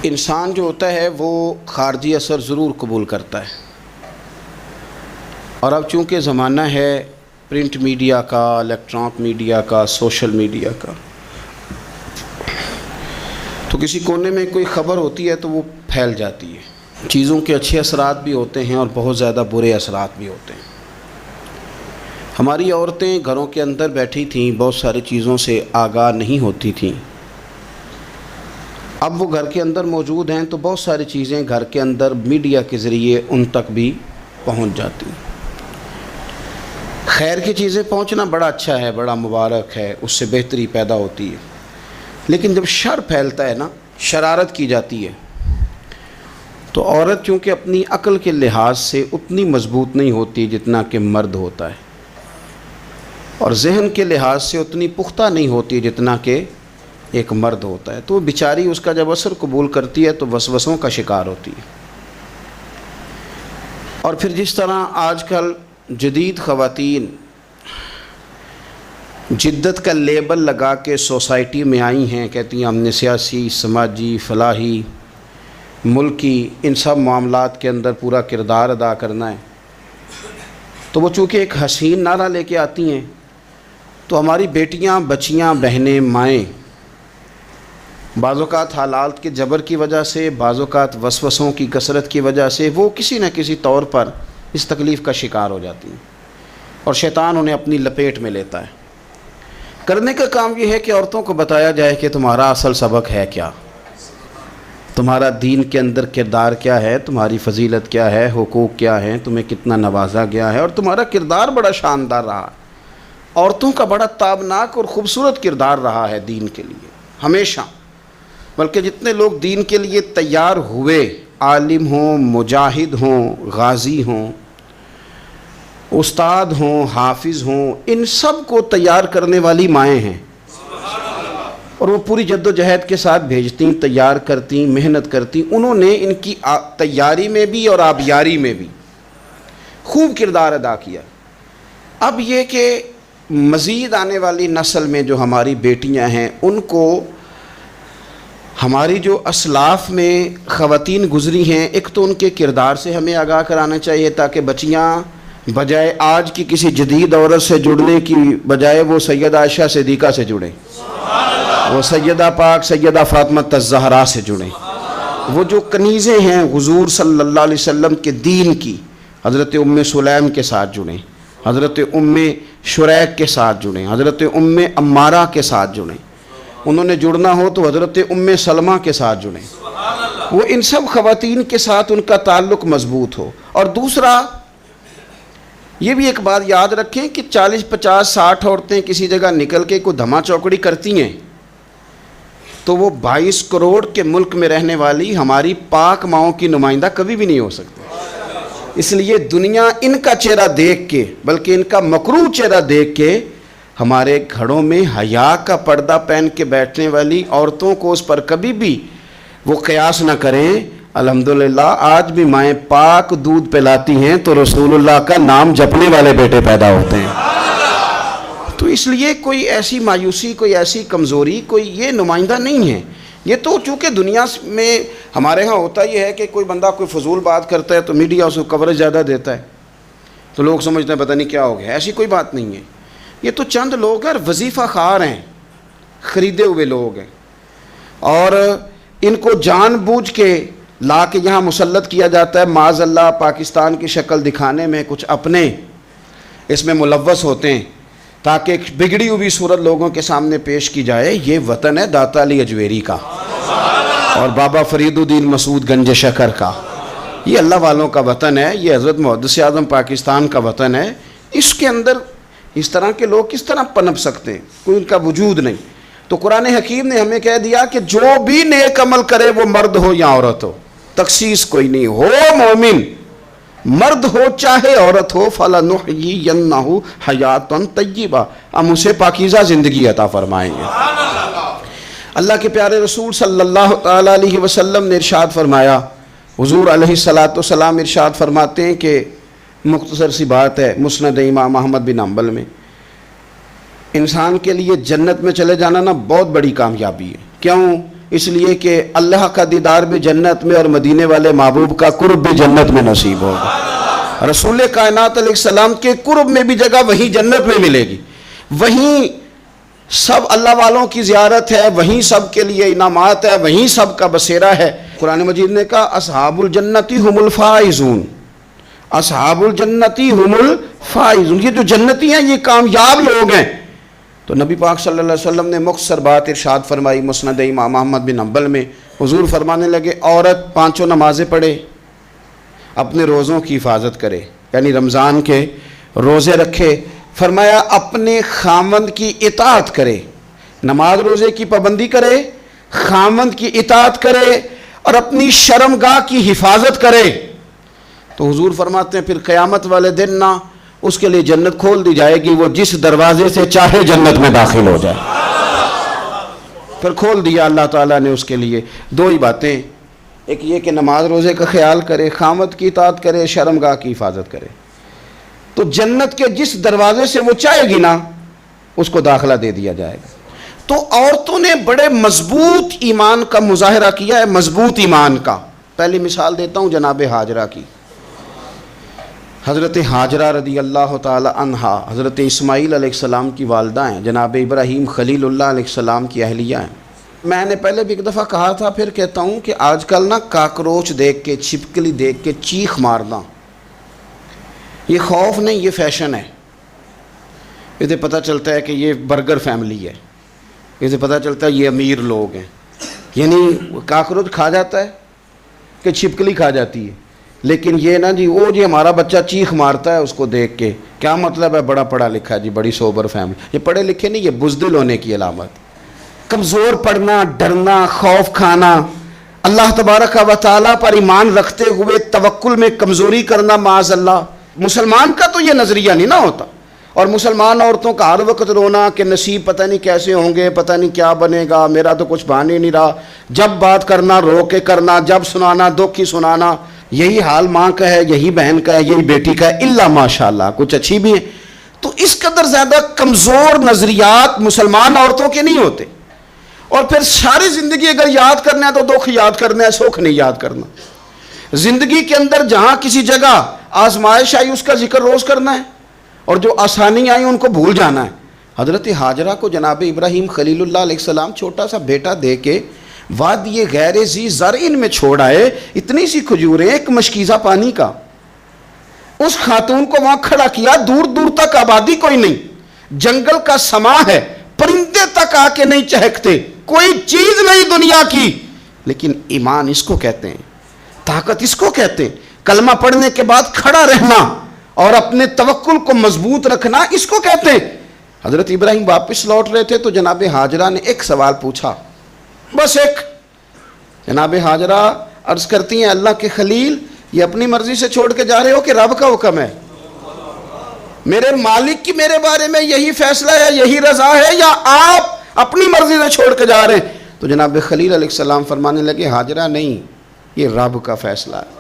انسان جو ہوتا ہے وہ خارجی اثر ضرور قبول کرتا ہے، اور اب چونکہ زمانہ ہے پرنٹ میڈیا کا، الیکٹرانک میڈیا کا، سوشل میڈیا کا، تو کسی کونے میں کوئی خبر ہوتی ہے تو وہ پھیل جاتی ہے۔ چیزوں کے اچھے اثرات بھی ہوتے ہیں اور بہت زیادہ برے اثرات بھی ہوتے ہیں۔ ہماری عورتیں گھروں کے اندر بیٹھی تھیں، بہت ساری چیزوں سے آگاہ نہیں ہوتی تھیں۔ اب وہ گھر کے اندر موجود ہیں تو بہت ساری چیزیں گھر کے اندر میڈیا کے ذریعے ان تک بھی پہنچ جاتی ہیں۔ خیر کی چیزیں پہنچنا بڑا اچھا ہے، بڑا مبارک ہے، اس سے بہتری پیدا ہوتی ہے، لیکن جب شر پھیلتا ہے نا، شرارت کی جاتی ہے، تو عورت چونکہ اپنی عقل کے لحاظ سے اتنی مضبوط نہیں ہوتی جتنا کہ مرد ہوتا ہے، اور ذہن کے لحاظ سے اتنی پختہ نہیں ہوتی جتنا کہ ایک مرد ہوتا ہے، تو وہ بیچاری اس کا جب اثر قبول کرتی ہے تو وسوسوں کا شکار ہوتی ہے۔ اور پھر جس طرح آج کل جدید خواتین جدت کا لیبل لگا کے سوسائٹی میں آئی ہیں، کہتی ہیں ہم نے سیاسی، سماجی، فلاحی، ملکی، ان سب معاملات کے اندر پورا کردار ادا کرنا ہے، تو وہ چونکہ ایک حسین نعرہ لے کے آتی ہیں، تو ہماری بیٹیاں، بچیاں، بہنیں، مائیں بعض اوقات حالات کے جبر کی وجہ سے، بعض اوقات وسوسوں کی کثرت کی وجہ سے وہ کسی نہ کسی طور پر اس تکلیف کا شکار ہو جاتی ہیں، اور شیطان انہیں اپنی لپیٹ میں لیتا ہے۔ کرنے کا کام یہ ہے کہ عورتوں کو بتایا جائے کہ تمہارا اصل سبق ہے کیا، تمہارا دین کے اندر کردار کیا ہے، تمہاری فضیلت کیا ہے، حقوق کیا ہیں، تمہیں کتنا نوازا گیا ہے، اور تمہارا کردار بڑا شاندار رہا ہے، عورتوں کا بڑا تابناک اور خوبصورت کردار رہا ہے دین کے لیے ہمیشہ۔ بلکہ جتنے لوگ دین کے لیے تیار ہوئے، عالم ہوں، مجاہد ہوں، غازی ہوں، استاد ہوں، حافظ ہوں، ان سب کو تیار کرنے والی مائیں ہیں، اور وہ پوری جد و جہد کے ساتھ بھیجتیں، تیار کرتیں، محنت کرتیں۔ انہوں نے ان کی تیاری میں بھی اور آبیاری میں بھی خوب کردار ادا کیا۔ اب یہ کہ مزید آنے والی نسل میں جو ہماری بیٹیاں ہیں، ان کو ہماری جو اسلاف میں خواتین گزری ہیں، ایک تو ان کے کردار سے ہمیں آگاہ کرانا چاہیے، تاکہ بچیاں بجائے آج کی کسی جدید عورت سے جڑنے کی بجائے وہ سیدہ عائشہ صدیقہ سے جڑیں، وہ سیدہ پاک سیدہ فاطمہ الزہرا سے جڑیں، وہ جو کنیزیں ہیں حضور صلی اللہ علیہ وسلم کے دین کی، حضرت ام سلیم کے ساتھ جڑیں، حضرت ام شریک کے ساتھ جڑیں، حضرت ام عمارہ کے ساتھ جڑیں، انہوں نے جڑنا ہو تو حضرت ام سلمہ کے ساتھ جڑیں، وہ ان سب خواتین کے ساتھ ان کا تعلق مضبوط ہو۔ اور دوسرا یہ بھی ایک بات یاد رکھیں کہ 40، 50، 60 عورتیں کسی جگہ نکل کے کوئی دھما چوکڑی کرتی ہیں تو وہ 22 کروڑ کے ملک میں رہنے والی ہماری پاک ماؤں کی نمائندہ کبھی بھی نہیں ہو سکتی۔ اس لیے دنیا ان کا چہرہ دیکھ کے، بلکہ ان کا مکروہ چہرہ دیکھ کے، ہمارے گھروں میں حیا کا پردہ پہن کے بیٹھنے والی عورتوں کو اس پر کبھی بھی وہ قیاس نہ کریں۔ الحمدللہ آج بھی مائیں پاک دودھ پلاتی ہیں تو رسول اللہ کا نام جپنے والے بیٹے پیدا ہوتے ہیں۔ تو اس لیے کوئی ایسی مایوسی، کوئی ایسی کمزوری، کوئی یہ نمائندہ نہیں ہے۔ یہ تو چونکہ دنیا میں ہمارے ہاں ہوتا یہ ہے کہ کوئی بندہ کوئی فضول بات کرتا ہے تو میڈیا اس کو کوریج زیادہ دیتا ہے، تو لوگ سمجھتے ہیں پتہ نہیں کیا ہو گیا۔ ایسی کوئی بات نہیں ہے، یہ تو چند لوگ ہیں، وظیفہ خوار ہیں، خریدے ہوئے لوگ ہیں، اور ان کو جان بوجھ کے لا کے یہاں مسلط کیا جاتا ہے، معاذ اللہ پاکستان کی شکل دکھانے میں کچھ اپنے اس میں ملوث ہوتے ہیں، تاکہ بگڑی ہوئی صورت لوگوں کے سامنے پیش کی جائے۔ یہ وطن ہے داتا علی اجویری کا اور بابا فرید الدین مسعود گنج شکر کا، یہ اللہ والوں کا وطن ہے، یہ حضرت محدث اعظم پاکستان کا وطن ہے۔ اس کے اندر اس طرح کے لوگ کس طرح پنپ سکتے ہیں؟ کوئی ان کا وجود نہیں۔ تو قرآن حکیم نے ہمیں کہہ دیا کہ جو بھی نیک عمل کرے وہ مرد ہو یا عورت ہو، تخصیص کوئی نہیں، ہو مومن، مرد ہو چاہے عورت ہو، فَلَنُحْيِيَنَّهُ حَيَاةً طَيِّبَةً، ہم اسے پاکیزہ زندگی عطا فرمائیں گے۔ اللہ کے پیارے رسول صلی اللہ تعالیٰ علیہ وسلم نے ارشاد فرمایا، حضور علیہ السلام ارشاد فرماتے ہیں کہ مختصر سی بات ہے، مسند امام احمد بن حنبل میں، انسان کے لیے جنت میں چلے جانا نا بہت بڑی کامیابی ہے۔ کیوں؟ اس لیے کہ اللہ کا دیدار بھی جنت میں اور مدینے والے محبوب کا قرب بھی جنت میں نصیب ہوگا۔ رسول کائنات علیہ السلام کے قرب میں بھی جگہ وہیں جنت میں ملے گی، وہیں سب اللہ والوں کی زیارت ہے، وہیں سب کے لیے انعامات ہے، وہیں سب کا بسیرا ہے۔ قرآن مجید نے کہا اصحاب الجنتی ہم الفائزون، اصحاب الجنتی ہم الفائزون، یہ جو جنتی ہیں یہ کامیاب لوگ ہیں۔ تو نبی پاک صلی اللہ علیہ وسلم نے مختصر بات ارشاد فرمائی مسند امام احمد بن حنبل میں، حضور فرمانے لگے عورت 5 نمازیں پڑھے، اپنے روزوں کی حفاظت کرے، یعنی رمضان کے روزے رکھے، فرمایا اپنے خامند کی اطاعت کرے، نماز روزے کی پابندی کرے، خامند کی اطاعت کرے اور اپنی شرمگاہ کی حفاظت کرے، تو حضور فرماتے ہیں پھر قیامت والے دن نہ اس کے لیے جنت کھول دی جائے گی، وہ جس دروازے سے چاہے جنت میں داخل ہو جائے۔ پھر کھول دیا اللہ تعالیٰ نے اس کے لیے۔ 2 ہی باتیں، ایک یہ کہ نماز روزے کا خیال کرے، خامد کی اطاعت کرے، شرمگاہ کی حفاظت کرے، تو جنت کے جس دروازے سے وہ چاہے گی نا اس کو داخلہ دے دیا جائے گا۔ تو عورتوں نے بڑے مضبوط ایمان کا مظاہرہ کیا ہے، مضبوط ایمان کا۔ پہلی مثال دیتا ہوں جناب ہاجرہ کی۔ حضرت ہاجرہ رضی اللہ تعالی عنہا حضرت اسماعیل علیہ السلام کی والدہ ہیں، جناب ابراہیم خلیل اللہ علیہ السلام کی اہلیہ ہیں۔ میں نے پہلے بھی ایک دفعہ کہا تھا، پھر کہتا ہوں کہ آج کل نا کاکروچ دیکھ کے، چھپکلی دیکھ کے چیخ مارنا یہ خوف نہیں، یہ فیشن ہے۔ اسے پتہ چلتا ہے کہ یہ برگر فیملی ہے، اسے پتہ چلتا ہے یہ امیر لوگ ہیں، یعنی کاکروچ کھا جاتا ہے کہ چھپکلی کھا جاتی ہے، لیکن یہ نا جی وہ جی ہمارا بچہ چیخ مارتا ہے اس کو دیکھ کے، کیا مطلب ہے بڑا پڑھا لکھا جی، بڑی سوبر فیملی۔ یہ پڑھے لکھے نہیں، یہ بزدل ہونے کی علامت۔ کمزور پڑنا، ڈرنا، خوف کھانا، اللہ تبارک و تعالیٰ پر ایمان رکھتے ہوئے توکل میں کمزوری کرنا، معاذ اللہ۔ مسلمان کا تو یہ نظریہ نہیں نہ ہوتا، اور مسلمان عورتوں کا ہر وقت رونا کہ نصیب پتہ نہیں کیسے ہوں گے، پتہ نہیں کیا بنے گا، میرا تو کچھ بان ہی نہیں رہا، جب بات کرنا رو کے کرنا، جب سنانا دکھ ہی سنانا۔ یہی حال ماں کا ہے، یہی بہن کا ہے، یہی بیٹی کا ہے، الا ماشاءاللہ کچھ اچھی بھی ہیں۔ تو اس قدر زیادہ کمزور نظریات مسلمان عورتوں کے نہیں ہوتے۔ اور پھر ساری زندگی اگر یاد کرنا ہے تو دکھ یاد کرنا ہے، سکھ نہیں یاد کرنا۔ زندگی کے اندر جہاں کسی جگہ آزمائش آئی اس کا ذکر روز کرنا ہے، اور جو آسانی آئی ان کو بھول جانا ہے۔ حضرت ہاجرہ کو جناب ابراہیم خلیل اللہ علیہ السلام چھوٹا سا بیٹا دے کے وادی غیر ذی زرعین میں چھوڑ آئے، اتنی سی کھجوریں، ایک مشکیزہ پانی کا۔ اس خاتون کو وہاں کھڑا کیا، دور دور تک آبادی کوئی نہیں، جنگل کا سما ہے، پرندے تک آ کے نہیں چہکتے، کوئی چیز نہیں دنیا کی، لیکن ایمان اس کو کہتے ہیں، طاقت اس کو کہتے ہیں، کلمہ پڑھنے کے بعد کھڑا رہنا اور اپنے توکل کو مضبوط رکھنا اس کو کہتے ہیں۔ حضرت ابراہیم واپس لوٹ رہے تھے تو جناب ہاجرہ نے ایک سوال پوچھا، بس ایک۔ جناب ہاجرہ عرض کرتی ہیں اللہ کے خلیل، یہ اپنی مرضی سے چھوڑ کے جا رہے ہو کہ رب کا حکم ہے؟ میرے مالک کی میرے بارے میں یہی فیصلہ ہے، یہی رضا ہے، یا آپ اپنی مرضی سے چھوڑ کے جا رہے ہیں؟ تو جناب خلیل علیہ السلام فرمانے لگے ہاجرہ نہیں، یہ رب کا فیصلہ ہے،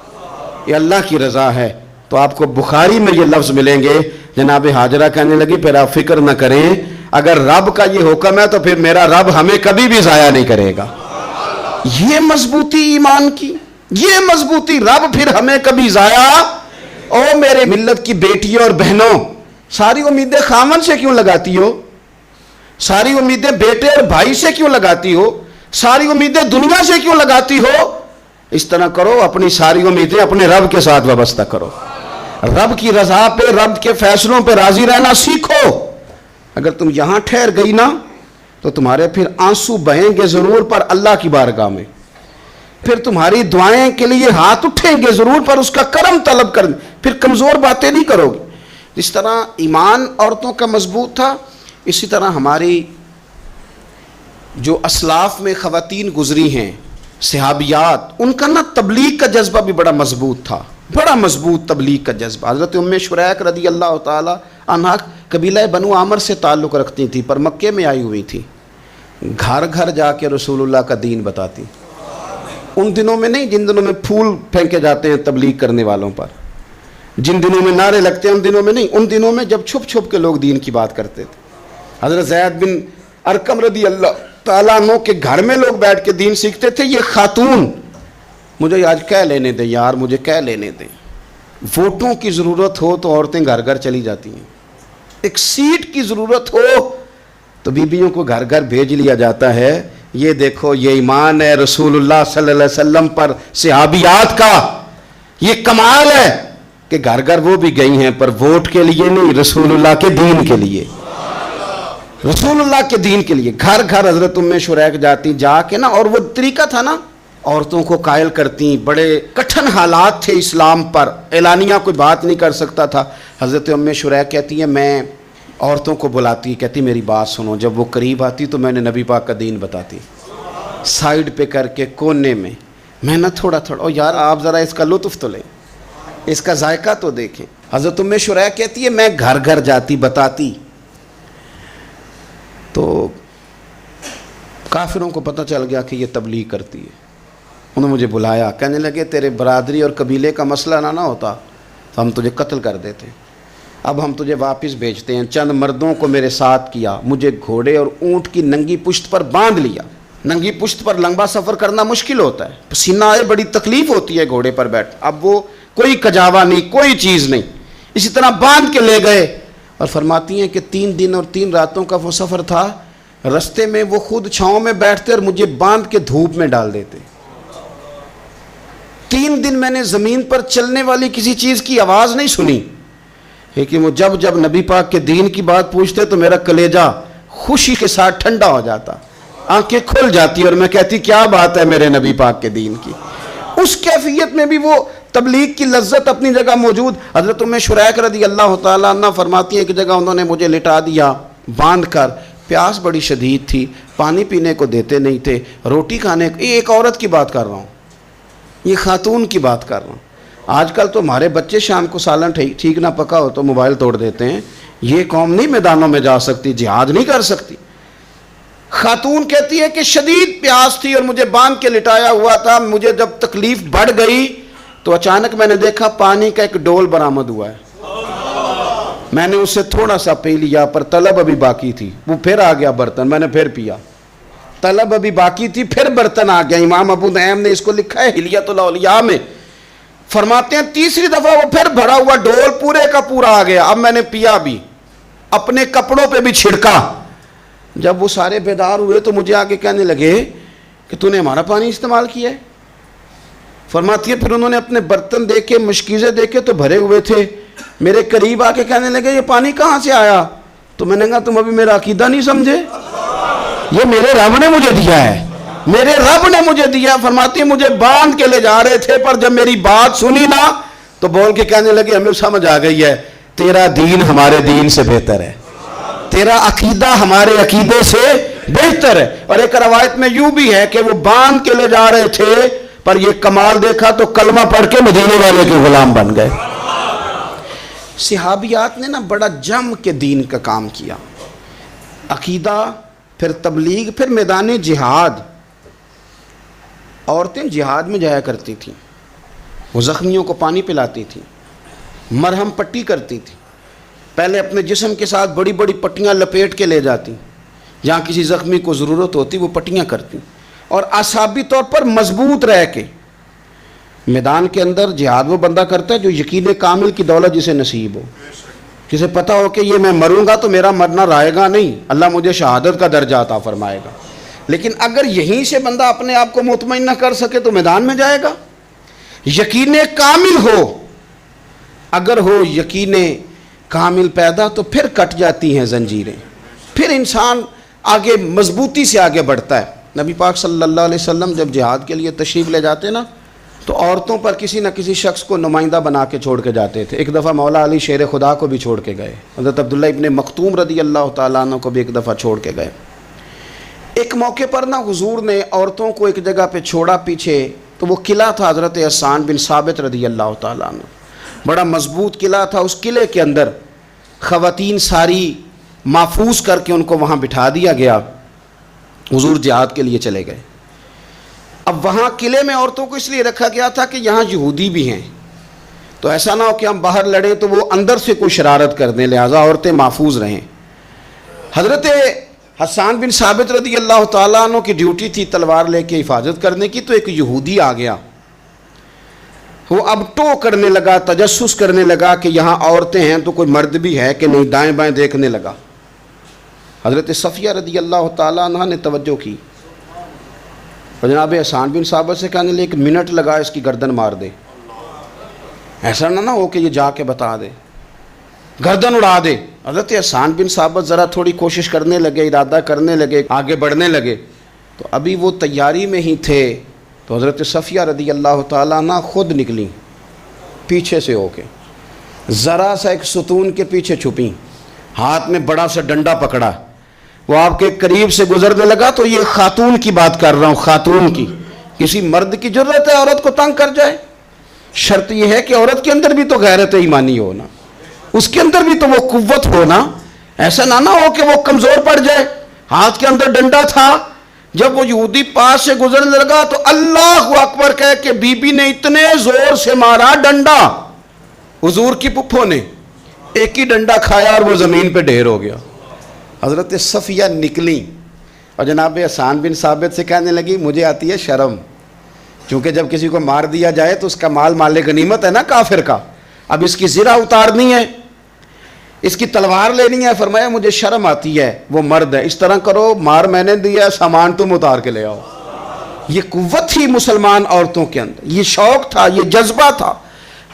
یہ اللہ کی رضا ہے۔ تو آپ کو بخاری میں یہ لفظ ملیں گے، جناب ہاجرہ کہنے لگی پھر آپ فکر نہ کریں، اگر رب کا یہ حکم ہے تو پھر میرا رب ہمیں کبھی بھی ضائع نہیں کرے گا۔ یہ مضبوطی ایمان کی، یہ مضبوطی، رب پھر ہمیں کبھی ضائع۔ او میرے ملت کی بیٹیوں اور بہنوں، ساری امیدیں خامن سے کیوں لگاتی ہو؟ ساری امیدیں بیٹے اور بھائی سے کیوں لگاتی ہو؟ ساری امیدیں دنیا سے کیوں لگاتی ہو؟ اس طرح کرو، اپنی ساری امیدیں اپنے رب کے ساتھ وابستہ کرو، رب کی رضا پہ، رب کے فیصلوں پہ راضی رہنا سیکھو۔ اگر تم یہاں ٹھہر گئی نا تو تمہارے پھر آنسو بہیں گے ضرور پر اللہ کی بارگاہ میں، پھر تمہاری دعائیں کے لیے ہاتھ اٹھیں گے ضرور پر اس کا کرم طلب کریں، پھر کمزور باتیں نہیں کرو گے۔ جس طرح ایمان عورتوں کا مضبوط تھا، اسی طرح ہماری جو اسلاف میں خواتین گزری ہیں، صحابیات، ان کا نا تبلیغ کا جذبہ بھی بڑا مضبوط تھا، بڑا مضبوط تبلیغ کا جذبہ۔ حضرت ام شریک رضی اللہ تعالی عنہا قبیلہ بنو عامر سے تعلق رکھتی تھی، پر مکے میں آئی ہوئی تھی، گھر گھر جا کے رسول اللہ کا دین بتاتی۔ ان دنوں میں نہیں جن دنوں میں پھول پھینکے جاتے ہیں تبلیغ کرنے والوں پر، جن دنوں میں نعرے لگتے ہیں ان دنوں میں نہیں، ان دنوں میں جب چھپ چھپ کے لوگ دین کی بات کرتے تھے۔ حضرت زید بن ارقم رضی اللہ تعالیٰ عنہ کے گھر میں لوگ بیٹھ کے دین سیکھتے تھے. یہ خاتون مجھے آج کہہ لینے دیں یار, مجھے کہہ لینے دیں, ووٹوں کی ضرورت ہو تو عورتیں گھر گھر چلی جاتی ہیں, ایک سیٹ کی ضرورت ہو تو بیویوں کو گھر گھر بھیج لیا جاتا ہے. یہ دیکھو یہ ایمان ہے رسول اللہ صلی اللہ علیہ وسلم پر, صحابیات کا یہ کمال ہے کہ گھر گھر وہ بھی گئی ہیں, پر ووٹ کے لیے نہیں, رسول اللہ کے دین کے لیے, رسول اللہ کے دین کے لیے. گھر گھر حضرت ام شریک جاتی, جا کے نا, اور وہ طریقہ تھا نا, عورتوں کو قائل کرتی. بڑے کٹھن حالات تھے اسلام پر, اعلانیہ کوئی بات نہیں کر سکتا تھا. حضرت ام شریک کہتی ہے میں عورتوں کو بلاتی, کہتی میری بات سنو. جب وہ قریب آتی تو میں نے نبی پاک کا دین بتاتی, سائیڈ پہ کر کے کونے میں نہ تھوڑا تھوڑا, او یار آپ ذرا اس کا لطف تو لیں, اس کا ذائقہ تو دیکھیں. حضرت ام شریک کہتی ہے میں گھر گھر جاتی بتاتی. تو کافروں کو پتہ چل گیا کہ یہ تبلیغ کرتی ہے. انہوں نے مجھے بلایا, کہنے لگے تیرے برادری اور قبیلے کا مسئلہ نہ ہوتا تو ہم تجھے قتل کر دیتے, اب ہم تجھے واپس بھیجتے ہیں. چند مردوں کو میرے ساتھ کیا, مجھے گھوڑے اور اونٹ کی ننگی پشت پر باندھ لیا. ننگی پشت پر لمبا سفر کرنا مشکل ہوتا ہے, پسینہ آئے, بڑی تکلیف ہوتی ہے گھوڑے پر بیٹھ. اب وہ کوئی کجاوا نہیں, کوئی چیز نہیں, اسی طرح باندھ کے لے گئے. اور فرماتی ہیں کہ 3 دن اور 3 راتوں کا وہ سفر تھا. رستے میں وہ خود چھاؤں میں بیٹھتے اور مجھے باندھ کے دھوپ میں ڈال دیتے. 3 دن میں نے زمین پر چلنے والی کسی چیز کی آواز نہیں سنی. لیکن وہ جب نبی پاک کے دین کی بات پوچھتے تو میرا کلیجہ خوشی کے ساتھ ٹھنڈا ہو جاتا, آنکھیں کھل جاتی, اور میں کہتی کیا بات ہے میرے نبی پاک کے دین کی. اس کیفیت میں بھی وہ تبلیغ کی لذت اپنی جگہ موجود. حضرت ام شریک رضی اللہ تعالیٰ عنہ فرماتی ہیں کہ جگہ انہوں نے مجھے لٹا دیا باندھ کر. پیاس بڑی شدید تھی, پانی پینے کو دیتے نہیں تھے, روٹی کھانے کو. یہ ایک عورت کی بات کر رہا ہوں, یہ خاتون کی بات کر رہا ہوں. آج کل تو ہمارے بچے شام کو سالن ٹھیک نہ پکا ہو تو موبائل توڑ دیتے ہیں. یہ قوم نہیں میدانوں میں جا سکتی, جہاد نہیں کر سکتی. خاتون کہتی ہے کہ شدید پیاس تھی اور مجھے باندھ کے لٹایا ہوا تھا. مجھے جب تکلیف بڑھ گئی تو اچانک میں نے دیکھا پانی کا ایک ڈول برآمد ہوا ہے. میں نے اس سے تھوڑا سا پی لیا, پر طلب ابھی باقی تھی. وہ پھر آ گیا برتن, میں نے پھر پیا. طلب ابھی باقی تھی, پھر برتن آ گیا. امام ابو نعیم نے اس کو لکھا ہے حلیۃ الاولیاء میں. فرماتے ہیں تیسری دفعہ وہ پھر بھرا ہوا ڈول پورے کا پورا آ گیا. اب میں نے پیا بھی, اپنے کپڑوں پہ بھی چھڑکا. جب وہ سارے بیدار ہوئے تو مجھے آگے کہنے لگے کہ تو نے ہمارا پانی استعمال کیا ہے. فرماتی ہے پھر انہوں نے اپنے برتن دیکھے, مشکیزیں دیکھے تو بھرے ہوئے تھے. میرے قریب آ کے کہنے لگے یہ پانی کہاں سے آیا؟ تو میں نے کہا تم ابھی میرا عقیدہ نہیں سمجھے, یہ میرے رب نے مجھے دیا ہے, میرے رب نے مجھے دیا. فرماتی ہے مجھے باندھ کے لے جا رہے تھے, پر جب میری بات سنی نا تو بول کے کہنے لگے ہمیں سمجھ آ گئی ہے, تیرا دین ہمارے دین سے بہتر ہے, تیرا عقیدہ ہمارے عقیدے سے بہتر ہے. اور ایک روایت میں یوں بھی ہے کہ وہ باندھ کے لے جا رہے تھے, پر یہ کمال دیکھا تو کلمہ پڑھ کے مدینے والے کے غلام بن گئے. صحابیات نے نا بڑا جم کے دین کا کام کیا. عقیدہ, پھر تبلیغ, پھر میدان جہاد. عورتیں جہاد میں جایا کرتی تھیں, وہ زخمیوں کو پانی پلاتی تھیں, مرہم پٹی کرتی تھیں. پہلے اپنے جسم کے ساتھ بڑی بڑی پٹیاں لپیٹ کے لے جاتی, جہاں کسی زخمی کو ضرورت ہوتی وہ پٹیاں کرتی. اور اعصابی طور پر مضبوط رہ کے میدان کے اندر جہاد وہ بندہ کرتا ہے جو یقین کامل کی دولت جسے نصیب ہو, جسے پتہ ہو کہ یہ میں مروں گا تو میرا مرنا رائے گا نہیں, اللہ مجھے شہادت کا درجہ عطا فرمائے گا. لیکن اگر یہیں سے بندہ اپنے آپ کو مطمئن نہ کر سکے تو میدان میں جائے گا. یقین کامل ہو, اگر ہو یقین کامل پیدا تو پھر کٹ جاتی ہیں زنجیریں, پھر انسان آگے مضبوطی سے آگے بڑھتا ہے. نبی پاک صلی اللہ علیہ وسلم جب جہاد کے لیے تشریف لے جاتے نا تو عورتوں پر کسی نہ کسی شخص کو نمائندہ بنا کے چھوڑ کے جاتے تھے. ایک دفعہ مولا علی شیر خدا کو بھی چھوڑ کے گئے, حضرت عبداللہ ابن مختوم رضی اللہ تعالیٰ عنہ کو بھی ایک دفعہ چھوڑ کے گئے. ایک موقع پر نا حضور نے عورتوں کو ایک جگہ پہ چھوڑا پیچھے, تو وہ قلعہ تھا حضرت حسان بن ثابت رضی اللہ تعالیٰ عنہ, بڑا مضبوط قلعہ تھا. اس قلعے کے اندر خواتین ساری محفوظ کر کے ان کو وہاں بٹھا دیا گیا. حضور جہاد کے لیے چلے گئے. اب وہاں قلعے میں عورتوں کو اس لیے رکھا گیا تھا کہ یہاں یہودی بھی ہیں, تو ایسا نہ ہو کہ ہم باہر لڑیں تو وہ اندر سے کوئی شرارت کر دیں, لہٰذا عورتیں محفوظ رہیں. حضرت حسان بن ثابت رضی اللہ تعالیٰ عنہ کی ڈیوٹی تھی تلوار لے کے حفاظت کرنے کی، تو ایک یہودی آ گیا، وہ اب ٹو کرنے لگا، تجسس کرنے لگا کہ یہاں عورتیں ہیں تو کوئی مرد بھی ہے کہ نہیں، دائیں بائیں دیکھنے لگا۔ حضرت صفیہ رضی اللہ تعالیٰ عنہ نے توجہ کی، اور جناب حسان بن ثابت سے کہنے لے 1 منٹ لگا اس کی گردن مار دے، ایسا نہ ہو کہ یہ جا کے بتا دے، گردن اڑا دے۔ حضرت حسان بن ثابت ذرا تھوڑی کوشش کرنے لگے، ارادہ کرنے لگے، آگے بڑھنے لگے، تو ابھی وہ تیاری میں ہی تھے تو حضرت صفیہ رضی اللہ تعالیٰ عنہ خود نکلیں پیچھے سے ہو کے، ذرا سا ایک ستون کے پیچھے چھپیں، ہاتھ میں بڑا سا ڈنڈا پکڑا، وہ آپ کے قریب سے گزرنے لگا۔ تو یہ خاتون کی بات کر رہا ہوں، خاتون کی، کسی مرد کی ضرورت ہے عورت کو تنگ کر جائے؟ شرط یہ ہے کہ عورت کے اندر بھی تو غیرت ایمانی ہونا، اس کے اندر بھی تو وہ قوت ہونا، ایسا نہ ہو کہ وہ کمزور پڑ جائے۔ ہاتھ کے اندر ڈنڈا تھا، جب وہ یہودی پاس سے گزرنے لگا تو اللہ اکبر کہہ کہ بی بی نے اتنے زور سے مارا ڈنڈا، حضور کی پھپھو نے ایک ہی ڈنڈا کھایا اور وہ زمین پہ ڈھیر ہو گیا۔ حضرت صفیہ نکلی اور جناب حسان بن ثابت سے کہنے لگی مجھے آتی ہے شرم، کیونکہ جب کسی کو مار دیا جائے تو اس کا مال مال غنیمت ہے نا کافر کا، اب اس کی زرہ اتارنی ہے، اس کی تلوار لینی ہے۔ فرمایا مجھے شرم آتی ہے، وہ مرد ہے، اس طرح کرو مار میں نے دیا، سامان تم اتار کے لے آؤ۔ یہ قوت تھی مسلمان عورتوں کے اندر، یہ شوق تھا، یہ جذبہ تھا۔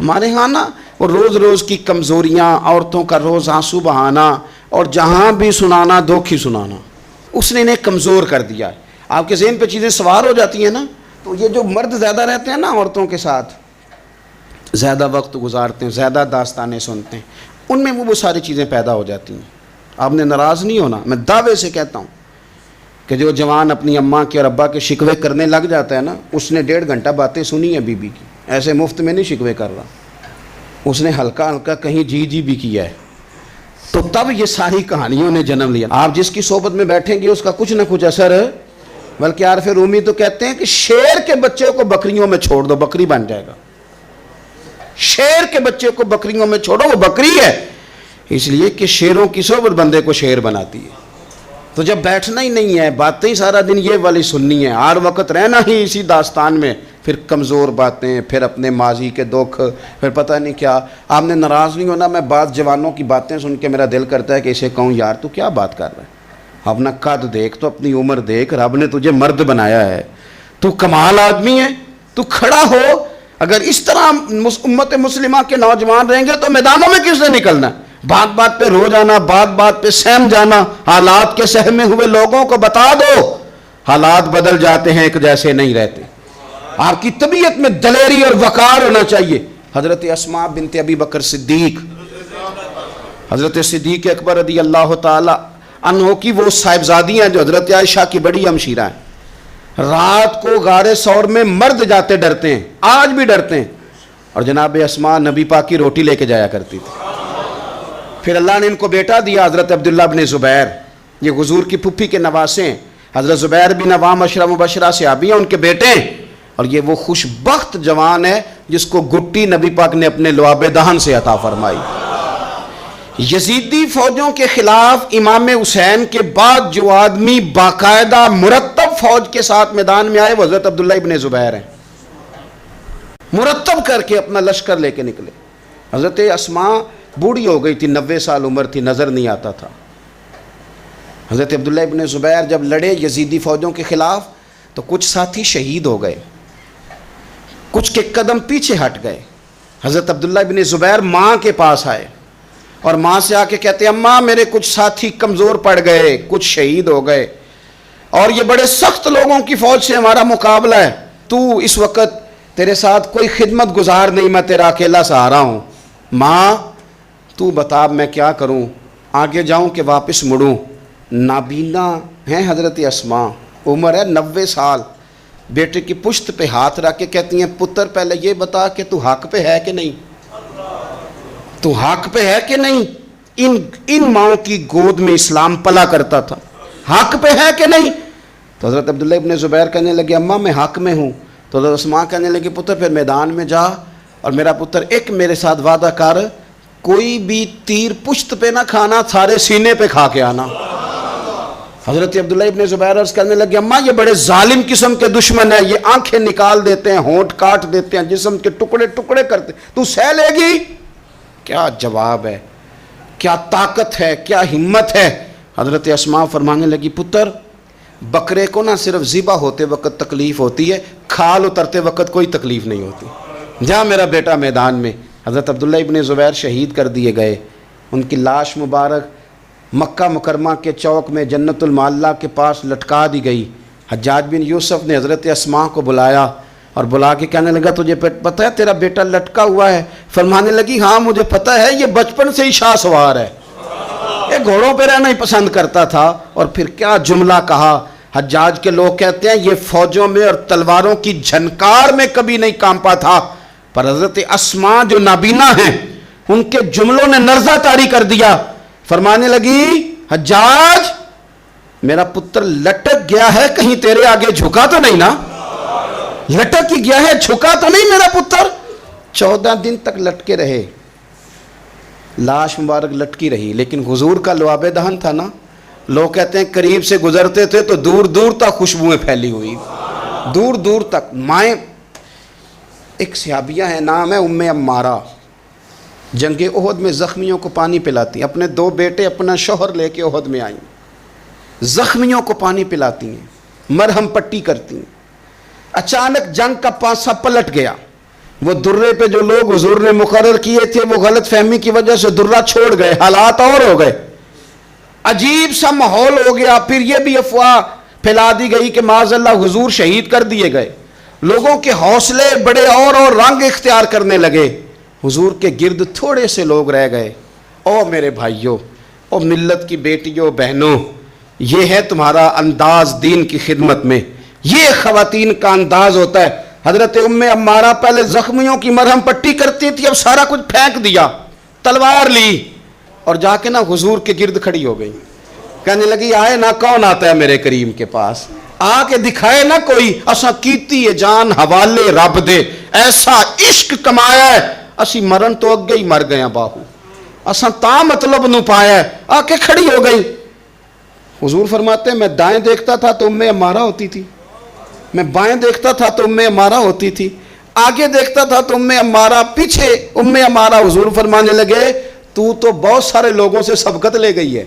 ہمارے ہاں نا وہ روز روز کی کمزوریاں، عورتوں کا روز آنسو بہانا اور جہاں بھی سنانا دھوکھی سنانا، اس نے انہیں کمزور کر دیا ہے۔ آپ کے ذہن پہ چیزیں سوار ہو جاتی ہیں نا، تو یہ جو مرد زیادہ رہتے ہیں نا عورتوں کے ساتھ، زیادہ وقت گزارتے ہیں، زیادہ داستانیں سنتے ہیں، ان میں وہ ساری چیزیں پیدا ہو جاتی ہیں۔ آپ نے ناراض نہیں ہونا، میں دعوے سے کہتا ہوں کہ جو جوان اپنی اماں کے اور ابا کے شکوے کرنے لگ جاتا ہے نا، اس نے 1.5 گھنٹہ باتیں سنی ہیں بیوی کی، ایسے مفت میں نہیں شکوے کر رہا، اس نے ہلکا ہلکا کہیں جی بھی کیا ہے، تو تب یہ ساری کہانیوں نے جنم لیا۔ آپ جس کی صحبت میں بیٹھیں گے اس کا کچھ نہ کچھ اثر ہے، بلکہ عارف رومی تو کہتے ہیں کہ شیر کے بچے کو بکریوں میں چھوڑ دو، بکری بن جائے گا۔ شیر کے بچے کو بکریوں میں چھوڑو، وہ بکری ہے، اس لیے کہ شیروں کی صحبت بندے کو شیر بناتی ہے۔ تو جب بیٹھنا ہی نہیں ہے، باتیں سارا دن یہ والی سننی ہے، ہر وقت رہنا ہی اسی داستان میں، پھر کمزور باتیں، پھر اپنے ماضی کے دکھ، پھر پتہ نہیں کیا۔ آپ نے ناراض نہیں ہونا، میں بعض جوانوں کی باتیں سن کے میرا دل کرتا ہے کہ اسے کہوں یار تو کیا بات کر رہا ہے، اپنا قد دیکھ، تو اپنی عمر دیکھ، رب نے تجھے مرد بنایا ہے، تو کمال آدمی ہے، تو کھڑا ہو۔ اگر اس طرح امت مسلمہ کے نوجوان رہیں گے تو میدانوں میں کس نے نکلنا ہے؟ بات بات پہ رو جانا، بات بات پہ سہم جانا، حالات کے سہمے ہوئے لوگوں کو بتا دو حالات بدل جاتے ہیں، ایک جیسے نہیں رہتے۔ آپ کی طبیعت میں دلیری اور وقار ہونا چاہیے۔ حضرت اسماء بنت ابی بکر صدیق، حضرت صدیق اکبر رضی اللہ تعالی عنہ کی وہ صاحبزادی ہیں جو حضرت عائشہ کی بڑی ہمشیرہ ہیں۔ رات کو غار ثور میں مرد جاتے ڈرتے ہیں، آج بھی ڈرتے ہیں، اور جناب اسماء نبی پاک کی روٹی لے کے جایا کرتی تھی۔ پھر اللہ نے ان کو بیٹا دیا، حضرت عبداللہ بن زبیر، یہ حضور کی پھپھی کے نواسے ہیں۔ حضرت زبیر بن عوام عشرہ مبشرہ صحابی ہیں، ان کے بیٹے ہیں، اور یہ وہ خوش بخت جوان ہے جس کو گٹی نبی پاک نے اپنے لعاب دہن سے عطا فرمائی۔ یزیدی فوجوں کے خلاف امام حسین کے بعد جو آدمی باقاعدہ مرتب فوج کے ساتھ میدان میں آئے وہ حضرت عبداللہ ابن زبیر ہیں، مرتب کر کے اپنا لشکر لے کے نکلے۔ حضرت اسماء بوڑھی ہو گئی تھی، 90 سال عمر تھی، نظر نہیں آتا تھا۔ حضرت عبداللہ ابن زبیر جب لڑے یزیدی فوجوں کے خلاف تو کچھ ساتھی شہید ہو گئے، کچھ کے قدم پیچھے ہٹ گئے۔ حضرت عبداللہ ابن زبیر ماں کے پاس آئے اور ماں سے آ کے کہتے اماں میرے کچھ ساتھی کمزور پڑ گئے، کچھ شہید ہو گئے، اور یہ بڑے سخت لوگوں کی فوج سے ہمارا مقابلہ ہے، تو اس وقت تیرے ساتھ کوئی خدمت گزار نہیں، میں تیرا اکیلا سہارا ہوں، ماں تو بتا میں کیا کروں، آگے جاؤں کہ واپس مڑوں؟ نابینا ہیں حضرت اسماء، عمر ہے 90 سال، بیٹے کی پشت پہ ہاتھ رکھ کے کہتی ہیں پتر پہلے یہ بتا کہ تو حق پہ ہے کہ نہیں، تو حق پہ ہے کہ نہیں؟ ان ماں کی گود میں اسلام پلا کرتا تھا، حق پہ ہے کہ نہیں؟ تو حضرت عبداللہ ابن زبیر کہنے لگے اماں میں حق میں ہوں۔ تو حضرت اسماء کہنے لگے پتر پھر میدان میں جا اور میرا پتر ایک میرے ساتھ وعدہ کر، کوئی بھی تیر پشت پہ نہ کھانا، سارے سینے پہ کھا کے آنا۔ حضرت عبداللہ ابن زبیر عرض کرنے لگے اماں یہ بڑے ظالم قسم کے دشمن ہیں، یہ آنکھیں نکال دیتے ہیں، ہونٹ کاٹ دیتے ہیں، جسم کے ٹکڑے ٹکڑے کرتے، تو سہ لے گی؟ کیا جواب ہے، کیا طاقت ہے، کیا ہمت ہے۔ حضرت اسماء فرمانے لگی پتر بکرے کو نہ صرف ذبح ہوتے وقت تکلیف ہوتی ہے، کھال اترتے وقت کوئی تکلیف نہیں ہوتی۔ جہاں میرا بیٹا میدان میں۔ حضرت عبداللہ ابن زبیر شہید کر دیے گئے، ان کی لاش مبارک مکہ مکرمہ کے چوک میں جنت المعلیٰ کے پاس لٹکا دی گئی۔ حجاج بن یوسف نے حضرت اسماء کو بلایا اور بلا کے کہنے لگا تجھے پتہ ہے تیرا بیٹا لٹکا ہوا ہے؟ فرمانے لگی ہاں مجھے پتہ ہے، یہ بچپن سے ہی شاہ سوار ہے، یہ گھوڑوں پہ رہنا ہی پسند کرتا تھا۔ اور پھر کیا جملہ کہا، حجاج کے لوگ کہتے ہیں یہ فوجوں میں اور تلواروں کی جھنکار میں کبھی نہیں کانپا تھا، پر حضرت اسماء جو نابینا ہیں ان کے جملوں نے نرزہ طاری کر دیا۔ فرمانے لگی حجاج میرا پتر لٹک گیا ہے، کہیں تیرے آگے جھکا تو نہیں نا؟ لٹک ہی گیا ہے، جھکا تو نہیں میرا پتر؟ 14 دن تک لٹکے رہے، لاش مبارک لٹکی رہی، لیکن حضور کا لعاب دہن تھا نا، لوگ کہتے ہیں قریب سے گزرتے تھے تو دور دور تک خوشبوئیں پھیلی ہوئی، دور دور تک۔ مائیں ایک صحابیہ ہے، نام ہے ام عمارہ، جنگ احد میں زخمیوں کو پانی پلاتی، اپنے 2 بیٹے اپنا شوہر لے کے احد میں آئیں، زخمیوں کو پانی پلاتی ہیں، مرہم پٹی کرتی ہیں۔ اچانک جنگ کا پانسا پلٹ گیا، وہ درے پہ جو لوگ حضور نے مقرر کیے تھے وہ غلط فہمی کی وجہ سے درہ چھوڑ گئے، حالات اور ہو گئے، عجیب سا ماحول ہو گیا۔ پھر یہ بھی افواہ پھیلا دی گئی کہ معاذ اللہ حضور شہید کر دیے گئے، لوگوں کے حوصلے بڑے اور رنگ اختیار کرنے لگے، حضور کے گرد تھوڑے سے لوگ رہ گئے۔ او میرے بھائیوں، او ملت کی بیٹیوں بہنوں، یہ ہے تمہارا انداز دین کی خدمت میں، یہ خواتین کا انداز ہوتا ہے۔ حضرت ام عمارہ پہلے زخمیوں کی مرہم پٹی کرتی تھی، اب سارا کچھ پھینک دیا، تلوار لی اور جا کے نا حضور کے گرد کھڑی ہو گئی، کہنے لگی آئے نا کون آتا ہے میرے کریم کے پاس، آ کے دکھائے نا کوئی، اساں کیتی ہے جان حوالے رب دے، ایسا عشق کمایا ہے اسی مرن تو اگے ہی مر گیا باہو، اساں تا مطلب نو پایا ہے، آ کے کھڑی ہو گئی۔ حضور فرماتے ہیں میں دائیں دیکھتا تھا تو ام عمارہ ہوتی تھی، میں بائیں دیکھتا تھا تو ام عمارہ ہوتی تھی، آگے دیکھتا تھا تو ام عمارہ، پیچھے ام عمارہ۔ حضور فرمانے لگے تو بہت سارے لوگوں سے سبقت لے گئی ہے،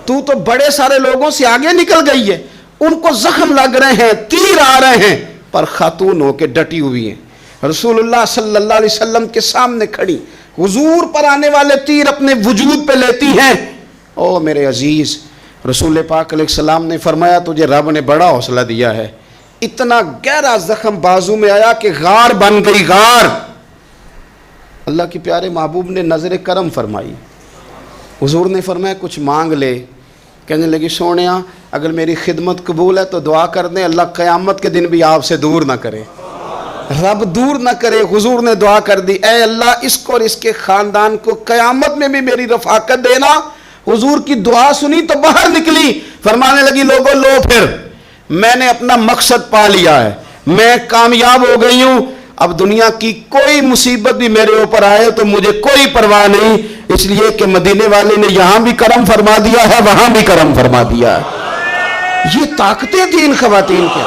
تو بڑے سارے لوگوں سے آگے نکل گئی ہے، ان کو زخم لگ رہے ہیں، تیر آ رہے ہیں، پر خاتون ہو کے ڈٹی ہوئی ہیں، رسول اللہ صلی اللہ علیہ وسلم کے سامنے کھڑی، حضور پر آنے والے تیر اپنے وجود پہ لیتی ہیں۔ او میرے عزیز، رسول پاک علیہ السلام نے فرمایا تجھے رب نے بڑا حوصلہ دیا ہے، اتنا گہرا زخم بازو میں آیا کہ غار بن گئی، غار۔ اللہ کے پیارے محبوب نے نظر کرم فرمائی، حضور نے فرمایا کچھ مانگ لے، کہنے لگی سونیا اگر میری خدمت قبول ہے تو دعا کر دیں اللہ قیامت کے دن بھی آپ سے دور نہ کرے، رب دور نہ کرے۔ حضور نے دعا کر دی، اے اللہ اس کو اور اس کے خاندان کو قیامت میں بھی میری رفاقت دینا۔ حضور کی دعا سنی تو باہر نکلی، فرمانے لگی لوگوں لو پھر میں نے اپنا مقصد پا لیا ہے، میں کامیاب ہو گئی ہوں، اب دنیا کی کوئی مصیبت بھی میرے اوپر آئے تو مجھے کوئی پرواہ نہیں، اس لیے کہ مدینے والے نے یہاں بھی کرم فرما دیا ہے وہاں بھی کرم فرما دیا ہے۔ یہ طاقتیں تھیں ان خواتین کے۔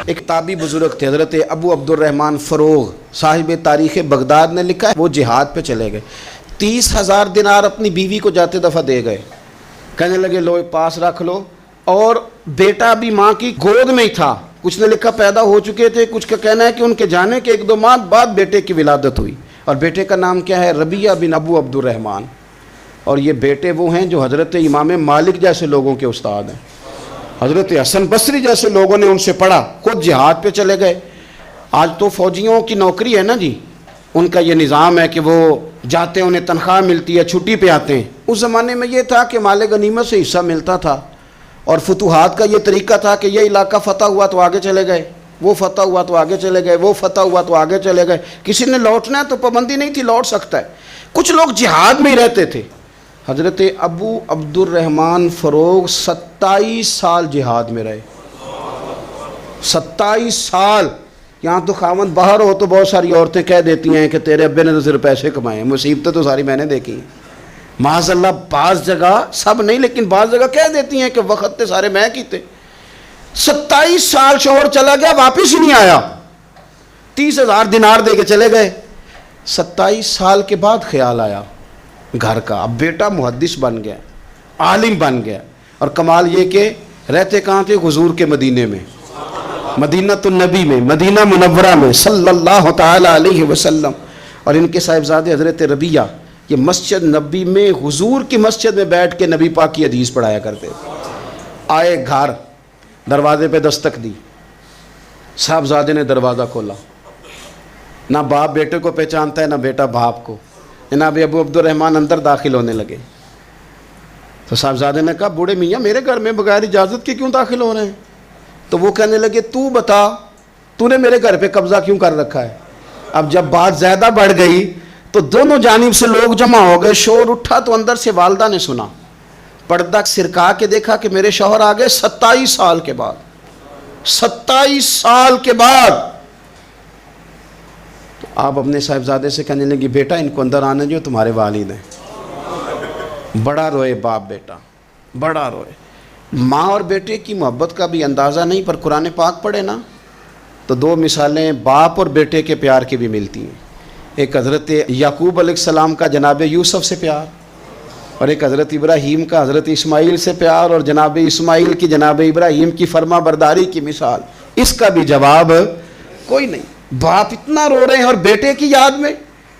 ایک تابعی بزرگ تھے حضرت ابو عبد الرحمن فروغ، صاحب تاریخ بغداد نے لکھا ہے وہ جہاد پہ چلے گئے، 30,000 دینار اپنی بیوی کو جاتے دفعہ دے گئے، کہنے لگے لو پاس رکھ لو، اور بیٹا بھی ماں کی گود میں ہی تھا، کچھ نے لکھا پیدا ہو چکے تھے، کچھ کا کہنا ہے کہ ان کے جانے کے 1-2 ماہ بعد بیٹے کی ولادت ہوئی، اور بیٹے کا نام کیا ہے ربیعہ بن ابو عبد الرحمن، اور یہ بیٹے وہ ہیں جو حضرت امام مالک جیسے لوگوں کے استاد ہیں، حضرت حسن بصری جیسے لوگوں نے ان سے پڑھا، خود جہاد پہ چلے گئے۔ آج تو فوجیوں کی نوکری ہے نا جی، ان کا یہ نظام ہے کہ وہ جاتے ہیں انہیں تنخواہ ملتی ہے، چھٹی پہ آتے ہیں، اس زمانے میں یہ تھا کہ مال غنیمت سے حصہ ملتا تھا، اور فتوحات کا یہ طریقہ تھا کہ یہ علاقہ فتح ہوا تو آگے چلے گئے، وہ فتح ہوا تو آگے چلے گئے، وہ فتح ہوا تو آگے چلے گئے، کسی نے لوٹنا ہے تو پابندی نہیں تھی، لوٹ سکتا ہے، کچھ لوگ جہاد میں ہی رہتے تھے۔ حضرت ابو عبد الرحمن فروغ 27 سال جہاد میں رہے، 27 سال۔ یہاں تو خاوند باہر ہو تو بہت ساری عورتیں کہہ دیتی ہیں کہ تیرے ابے نے تو صرف پیسے کمائے ہیں، مصیبتیں تو ساری میں نے دیکھی ہیں، معاذ اللہ بعض جگہ، سب نہیں لیکن بعض جگہ کہہ دیتی ہیں کہ وقت تے سارے میں کیتے۔ 27 سال شوہر چلا گیا، واپس ہی نہیں آیا، 30,000 دینار دے کے چلے گئے۔ 27 سال کے بعد خیال آیا گھر کا، اب بیٹا محدث بن گیا، عالم بن گیا، اور کمال یہ کہ رہتے کہاں تھے؟ حضور کے مدینے میں، مدینہ النبی میں، مدینہ منورہ میں صلی اللہ تعالی علیہ وسلم۔ اور ان کے صاحبزادے حضرت ربیہ یہ مسجد نبی میں، حضور کی مسجد میں بیٹھ کے نبی پاک کی حدیث پڑھایا کرتے۔ آئے گھر، دروازے پہ دستک دی، صاحبزادے نے دروازہ کھولا، نہ باپ بیٹے کو پہچانتا ہے نہ بیٹا باپ کو۔ جناب ابو عبد الرحمن اندر داخل ہونے لگے تو صاحبزادے نے کہا بوڑھے میاں میرے گھر میں بغیر اجازت کے کیوں داخل ہو رہے ہیں؟ تو وہ کہنے لگے تو بتا، تو نے میرے گھر پہ قبضہ کیوں کر رکھا ہے؟ اب جب بات زیادہ بڑھ گئی تو دونوں جانب سے لوگ جمع ہو گئے، شور اٹھا تو اندر سے والدہ نے سنا، پردہ سرکا کے دیکھا کہ میرے شوہر آ گئے 27 سال کے بعد، 27 سال کے بعد۔ تو آپ اپنے صاحبزادے سے کہنے لگی بیٹا ان کو اندر آنے جو، تمہارے والد ہیں۔ بڑا روئے باپ بیٹا، بڑا روئے۔ ماں اور بیٹے کی محبت کا بھی اندازہ نہیں، پر قرآن پاک پڑھے نا تو دو مثالیں باپ اور بیٹے کے پیار کی بھی ملتی ہیں۔ ایک حضرت یعقوب علیہ السلام کا جناب یوسف سے پیار، اور ایک حضرت ابراہیم کا حضرت اسماعیل سے پیار، اور جناب اسماعیل کی جناب ابراہیم کی فرما برداری کی مثال، اس کا بھی جواب کوئی نہیں۔ باپ اتنا رو رہے ہیں اور بیٹے کی یاد میں،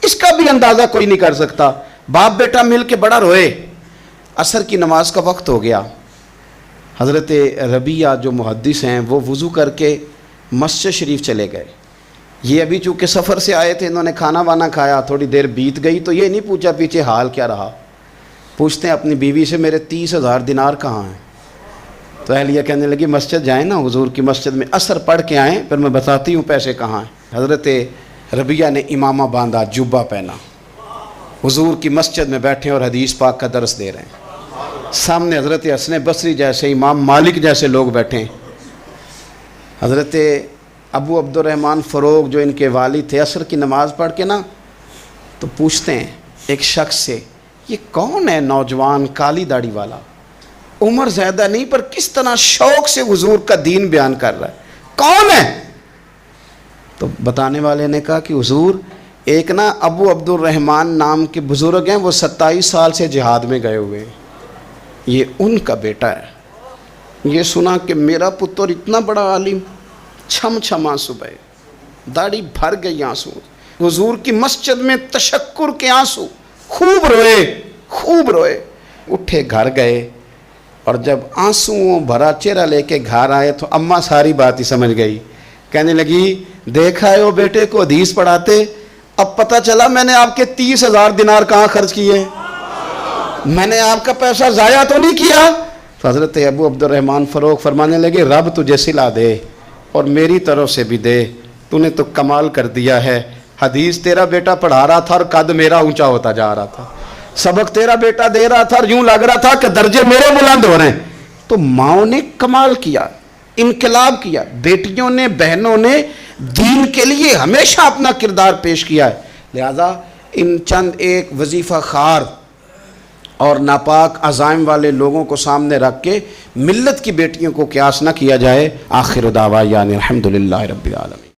اس کا بھی اندازہ کوئی نہیں کر سکتا۔ باپ بیٹا مل کے بڑا روئے۔ عصر کی نماز کا وقت ہو گیا، حضرت ربیہ جو محدث ہیں وہ وضو کر کے مسجد شریف چلے گئے۔ یہ ابھی چونکہ سفر سے آئے تھے، انہوں نے کھانا وانا کھایا، تھوڑی دیر بیت گئی تو یہ نہیں پوچھا پیچھے حال کیا رہا، پوچھتے ہیں اپنی بیوی سے میرے 30,000 دینار کہاں ہیں؟ تو اہلیہ کہنے لگی مسجد جائیں نا، حضور کی مسجد میں عصر پڑھ کے آئیں، پھر میں بتاتی ہوں پیسے کہاں ہیں۔ حضرت ربیہ نے امامہ باندھا، جبہ پہنا، حضور کی مسجد میں بیٹھے اور حدیث پاک کا درس دے رہے ہیں۔ سامنے حضرت حسن بصری جیسے، امام مالک جیسے لوگ بیٹھے ہیں۔ حضرت ابو عبد الرحمن فروغ جو ان کے والد تھے، عصر کی نماز پڑھ کے نا تو پوچھتے ہیں ایک شخص سے یہ کون ہے نوجوان کالی داڑھی والا، عمر زیادہ نہیں پر کس طرح شوق سے حضور کا دین بیان کر رہا ہے، کون ہے؟ تو بتانے والے نے کہا کہ حضور ایک نا ابو عبد الرحمن نام کے بزرگ ہیں، وہ 27 سال سے جہاد میں گئے ہوئے ہیں، یہ ان کا بیٹا ہے۔ یہ سنا کہ میرا پتر اتنا بڑا عالم، چھم چھم آنسو بہے، داڑھی بھر گئی آنسو، حضور کی مسجد میں تشکر کے آنسو، خوب روئے، خوب روئے۔ اٹھے گھر گئے، اور جب آنسوؤں بھرا چہرہ لے کے گھر آئے تو اماں ساری بات ہی سمجھ گئی، کہنے لگی دیکھا ہے وہ بیٹے کو حدیث پڑھاتے، اب پتہ چلا میں نے آپ کے 30,000 دینار کہاں خرچ کیے، میں نے آپ کا پیسہ ضائع تو نہیں کیا۔ تو حضرت ابو عبد الرحمن فروغ فرمانے لگے رب تجھے صلہ دے اور میری طرف سے بھی دے، تو نے تو کمال کر دیا ہے، حدیث تیرا بیٹا پڑھا رہا تھا اور قد میرا اونچا ہوتا جا رہا تھا، سبق تیرا بیٹا دے رہا تھا اور یوں لگ رہا تھا کہ درجے میرے بلند ہو رہے ہیں۔ تو ماؤں نے کمال کیا، انقلاب کیا، بیٹیوں نے بہنوں نے دین کے لیے ہمیشہ اپنا کردار پیش کیا ہے۔ لہذا ان چند ایک وظیفہ خار اور ناپاک عزائم والے لوگوں کو سامنے رکھ کے ملت کی بیٹیوں کو قیاس نہ کیا جائے۔ آخر دعوانا الحمدللہ رب العالمین۔